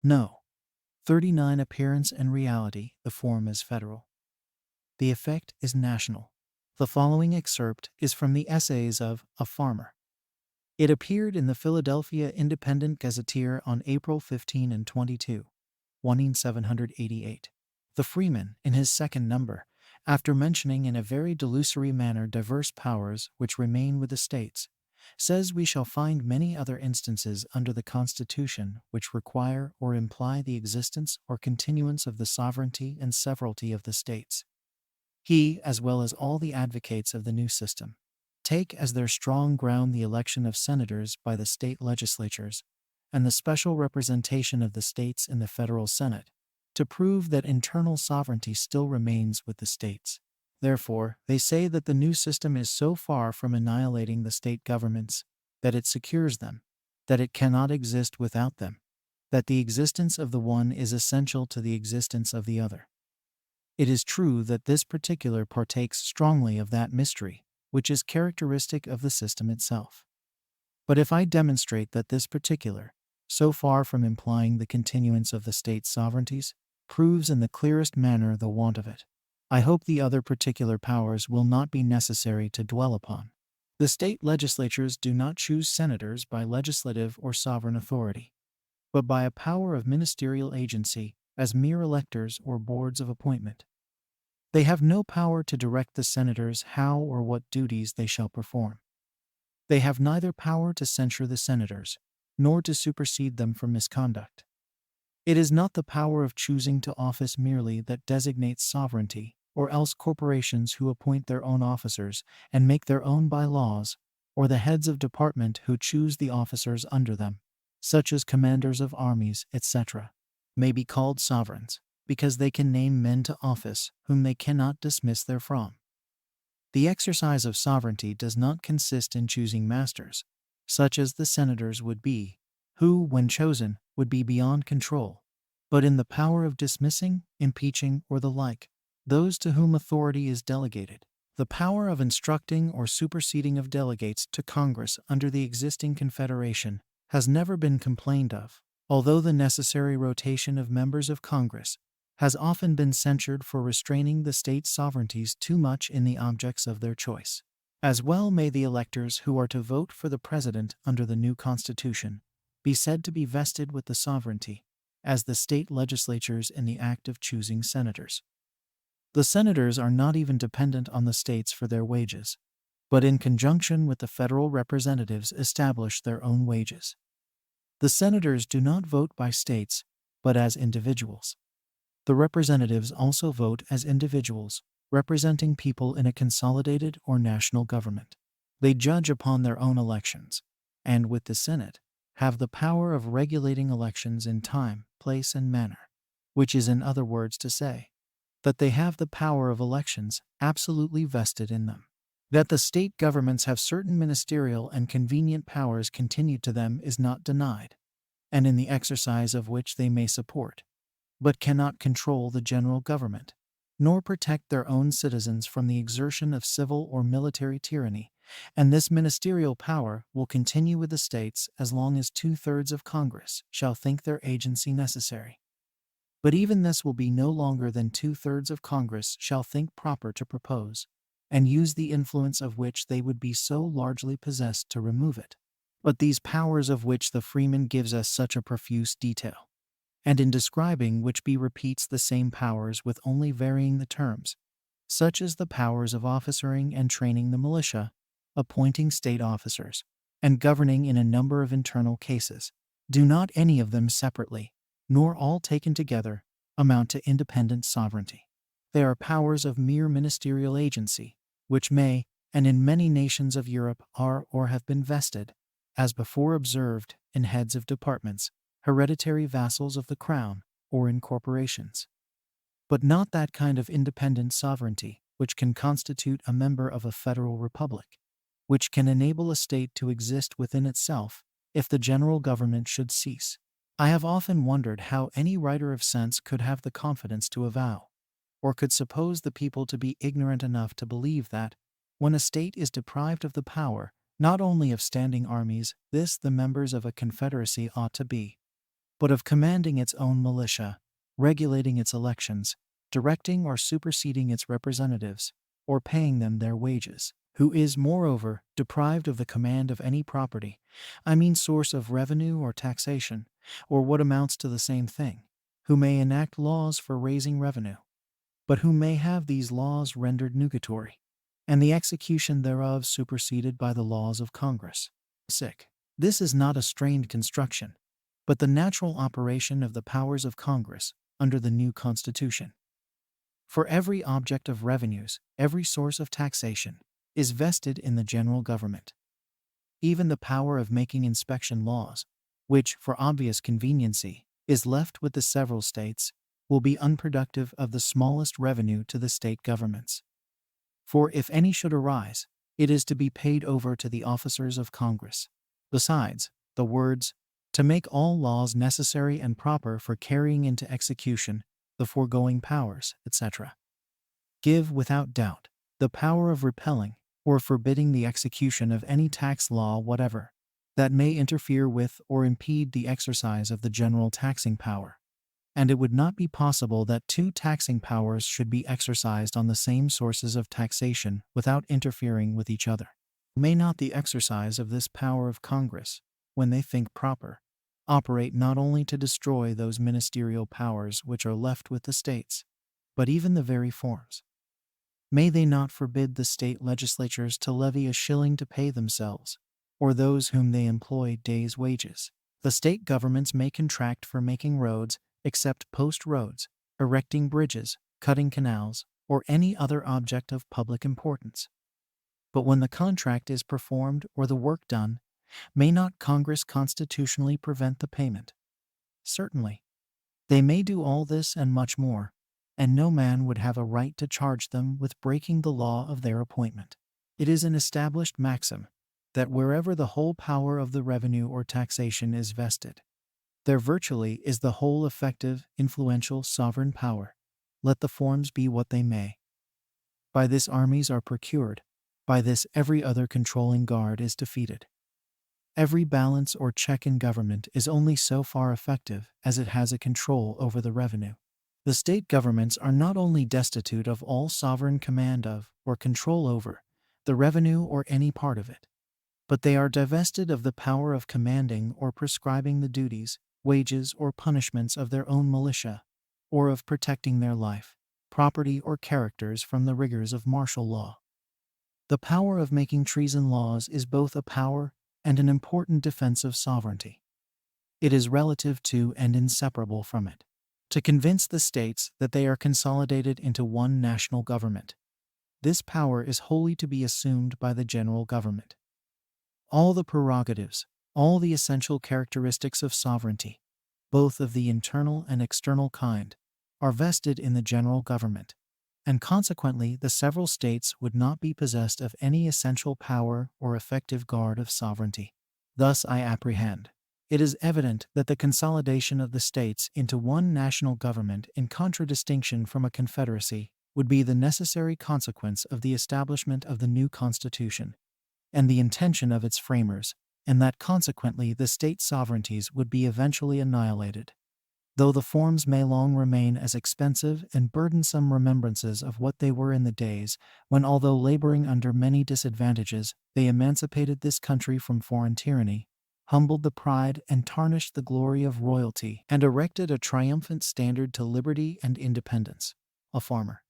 No. 39 Appearance and reality, the form is federal. The effect is national. The following excerpt is from the essays of A Farmer. It appeared in the Philadelphia Independent Gazetteer on April 15 and 22, 1788. The Freeman, in his second number, after mentioning in a very delusory manner diverse powers which remain with the states, says we shall find many other instances under the Constitution which require or imply the existence or continuance of the sovereignty and severalty of the states. He, as well as all the advocates of the new system, take as their strong ground the election of senators by the state legislatures and the special representation of the states in the federal Senate, to prove that internal sovereignty still remains with the states. Therefore, they say that the new system is so far from annihilating the state governments that it secures them, that it cannot exist without them, that the existence of the one is essential to the existence of the other. It is true that this particular partakes strongly of that mystery which is characteristic of the system itself. But if I demonstrate that this particular, so far from implying the continuance of the state sovereignties, proves in the clearest manner the want of it, I hope the other particular powers will not be necessary to dwell upon. The state legislatures do not choose senators by legislative or sovereign authority, but by a power of ministerial agency as mere electors or boards of appointment. They have no power to direct the senators how or what duties they shall perform. They have neither power to censure the senators, nor to supersede them for misconduct. It is not the power of choosing to office merely that designates sovereignty, or else corporations who appoint their own officers and make their own bylaws, or the heads of department who choose the officers under them, such as commanders of armies, etc., may be called sovereigns, because they can name men to office whom they cannot dismiss therefrom. The exercise of sovereignty does not consist in choosing masters, such as the senators would be, who, when chosen, would be beyond control, but in the power of dismissing, impeaching, or the like, those to whom authority is delegated. The power of instructing or superseding of delegates to Congress under the existing Confederation has never been complained of, although the necessary rotation of members of Congress has often been censured for restraining the state sovereignties too much in the objects of their choice. As well may the electors who are to vote for the President under the new Constitution be said to be vested with the sovereignty, as the state legislatures in the act of choosing senators. The senators are not even dependent on the states for their wages, but in conjunction with the federal representatives establish their own wages. The senators do not vote by states, but as individuals. The representatives also vote as individuals, representing people in a consolidated or national government. They judge upon their own elections, and with the Senate, have the power of regulating elections in time, place, and manner, which is in other words to say, that they have the power of elections absolutely vested in them. That the state governments have certain ministerial and convenient powers continued to them is not denied, and in the exercise of which they may support, but cannot control the general government, nor protect their own citizens from the exertion of civil or military tyranny, and this ministerial power will continue with the states as long as 2/3 of Congress shall think their agency necessary. But even this will be no longer than 2/3 of Congress shall think proper to propose, and use the influence of which they would be so largely possessed to remove it. But these powers of which the Freeman gives us such a profuse detail, and in describing which he repeats the same powers with only varying the terms, such as the powers of officering and training the militia, appointing state officers, and governing in a number of internal cases, do not any of them separately, nor all taken together, amount to independent sovereignty. They are powers of mere ministerial agency, which may, and in many nations of Europe are or have been vested, as before observed, in heads of departments, hereditary vassals of the crown, or in corporations. But not that kind of independent sovereignty which can constitute a member of a federal republic, which can enable a state to exist within itself if the general government should cease. I have often wondered how any writer of sense could have the confidence to avow, or could suppose the people to be ignorant enough to believe that, when a state is deprived of the power, not only of standing armies, this the members of a confederacy ought to be, but of commanding its own militia, regulating its elections, directing or superseding its representatives, or paying them their wages, who is, moreover, deprived of the command of any property, I mean source of revenue or taxation, or what amounts to the same thing, who may enact laws for raising revenue, but who may have these laws rendered nugatory, and the execution thereof superseded by the laws of Congress. This is not a strained construction, but the natural operation of the powers of Congress under the new Constitution. For every object of revenues, every source of taxation, is vested in the general government. Even the power of making inspection laws, which, for obvious conveniency, is left with the several states, will be unproductive of the smallest revenue to the state governments. For if any should arise, it is to be paid over to the officers of Congress. Besides, the words, "to make all laws necessary and proper for carrying into execution the foregoing powers," etc., give, without doubt, the power of repelling or forbidding the execution of any tax law whatever that may interfere with or impede the exercise of the general taxing power. And it would not be possible that two taxing powers should be exercised on the same sources of taxation without interfering with each other. May not the exercise of this power of Congress, when they think proper, operate not only to destroy those ministerial powers which are left with the states, but even the very forms? May they not forbid the state legislatures to levy a shilling to pay themselves, or those whom they employ, days' wages? The state governments may contract for making roads, except post roads, erecting bridges, cutting canals, or any other object of public importance. But when the contract is performed or the work done, may not Congress constitutionally prevent the payment? Certainly. They may do all this and much more, and no man would have a right to charge them with breaking the law of their appointment. It is an established maxim that wherever the whole power of the revenue or taxation is vested, there virtually is the whole effective, influential, sovereign power, let the forms be what they may. By this armies are procured, by this every other controlling guard is defeated. Every balance or check in government is only so far effective as it has a control over the revenue. The state governments are not only destitute of all sovereign command of, or control over, the revenue or any part of it, but they are divested of the power of commanding or prescribing the duties, wages, or punishments of their own militia, or of protecting their life, property, or characters from the rigors of martial law. The power of making treason laws is both a power and an important defense of sovereignty. It is relative to and inseparable from it. To convince the states that they are consolidated into one national government, this power is wholly to be assumed by the general government. All the prerogatives, all the essential characteristics of sovereignty, both of the internal and external kind, are vested in the general government, and consequently the several states would not be possessed of any essential power or effective guard of sovereignty. Thus I apprehend, it is evident that the consolidation of the states into one national government in contradistinction from a confederacy would be the necessary consequence of the establishment of the new Constitution, and the intention of its framers, and that consequently the state sovereignties would be eventually annihilated, though the forms may long remain as expensive and burdensome remembrances of what they were in the days when, although laboring under many disadvantages, they emancipated this country from foreign tyranny, humbled the pride and tarnished the glory of royalty, and erected a triumphant standard to liberty and independence. A farmer.